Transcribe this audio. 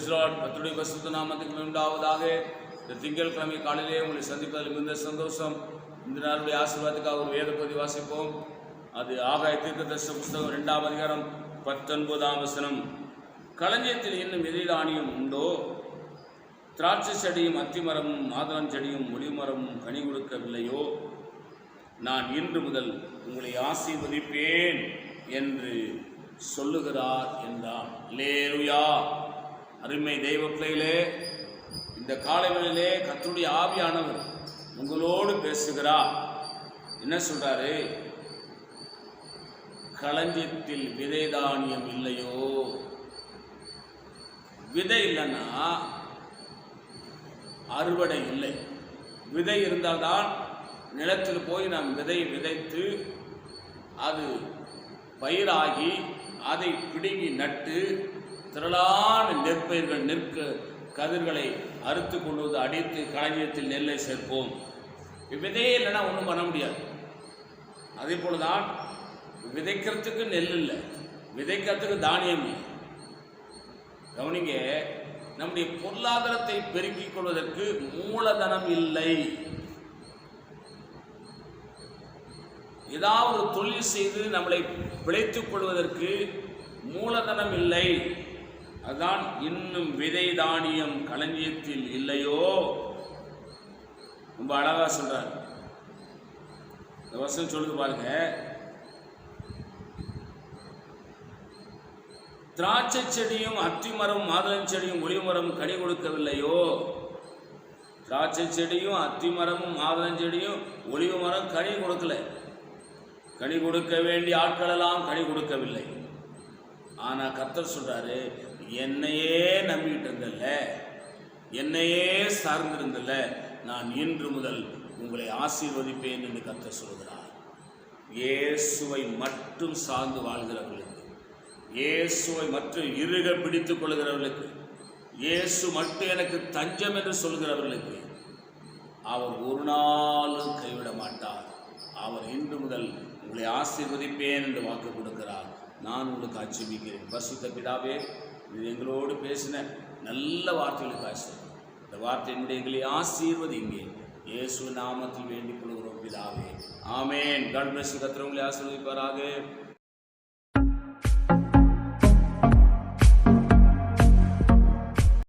Price Lord. கர்த்தருடைய பரிசுத்த நாமத்துக்கு உண்டாவதாக. இந்த திங்கட்கிழமை காலையிலே உங்களை சந்திப்பதில் மிகுந்த சந்தோஷம். இந்த நாளுடைய ஆசீர்வாதத்துக்காக ஒரு வேத பகுதி வாசிப்போம். அது ஆகாய தீர்க்கதரிசன புஸ்தகம் 2ஆம் அதிகாரம் 19ஆம் வசனம். களஞ்சியத்தில் இன்னும் விதை தானியம் உண்டோ? திராட்சை செடியும் அத்திமரமும் மாதுளம் செடியும் ஒலிமரமும் கனி கொடுக்கவில்லையோ? நான் இன்று முதல் உங்களை ஆசீர்வதிப்பேன் என்று சொல்லுகிறார் என்றான். அல்லேலூயா. அருமை தெய்வ பிள்ளைகளே, இந்த காலைகளிலே கர்த்தருடைய ஆவியானவர் உங்களோடு பேசுகிறார். என்ன சொல்றாரு? களஞ்சியத்தில் விதை தானியம் இல்லையோ? விதை இல்லைன்னா அறுவடை இல்லை. விதை இருந்தால்தான் நிலத்தில் போய் நாம் விதை விதைத்து அது பயிராகி அதை பிடுங்கி நட்டு திரளான நெற்பயிர்கள் கதிர்களை அறுத்து கொண்டு வந்து அடித்து களஞ்சியத்தில் நெல்லை சேர்ப்போம். விதையே இல்லைன்னா ஒன்றும் பண்ண முடியாது. அதே போலதான் விதைக்கிறதுக்கு நெல் இல்லை, விதைக்கிறதுக்கு தானியம் இல்லை. கவனிங்க, நம்முடைய பொருளாதாரத்தை பெருக்கிக் கொள்வதற்கு மூலதனம் இல்லை. ஏதாவது ஒரு தொழில் செய்து நம்மளை பிழைத்துக் கொள்வதற்கு மூலதனம் இல்லை. அதுதான் இன்னும் விதை தானியம் களஞ்சியத்தில் இல்லையோ? ரொம்ப அழகா சொல்றார். இந்த வசனம் சொல்லுது பாருங்க. திராட்சை செடியும் அத்திமரம் மாதுளம் செடியும் ஒலிமரம் கனி கொடுக்கவில்லையோ? திராட்சை செடியும் அத்திமரமும் மாதுளம் செடியும் ஒலிவு மரம் கனி கொடுக்கல. கனி கொடுக்க வேண்டிய ஆட்களெல்லாம் கனி கொடுக்கவில்லை. ஆனா கர்த்தர் சொல்றாரு, என்னையே நம்பிட்டு இருந்தல்ல, என்னையே சார்ந்திருந்தல்ல, நான் இன்று முதல் உங்களை ஆசீர்வதிப்பேன் என்று கர்த்தர் சொல்கிறார். இயேசுவை மட்டும் சார்ந்து வாழ்கிறவர்களுக்கு, இயேசுவை மட்டும் இறுக பிடித்துக் கொள்கிறவர்களுக்கு, இயேசு மட்டும் எனக்கு தஞ்சம் என்று சொல்கிறவர்களுக்கு அவர் ஒரு நாளும் கைவிட மாட்டார். அவர் இன்று முதல் உங்களை ஆசீர்வதிப்பேன் என்று வாக்கு கொடுக்கிறார். நான் உங்களுக்கு ஆட்சேபிக்கிறேன். பரிசுத்த பிதாவே, இது எங்களோடு பேசின நல்ல வார்த்தைகளுக்கு ஆசீர்வாதம். இந்த வார்த்தையினுடைய எங்களை ஆசீர்வதிங்க. இயேசு நாமத்தில் வேண்டிக் கொள்கிறோம் பிதாவே. ஆமேன். God bless you. கர்த்தர் உங்களை ஆசீர்வதிப்பாராக.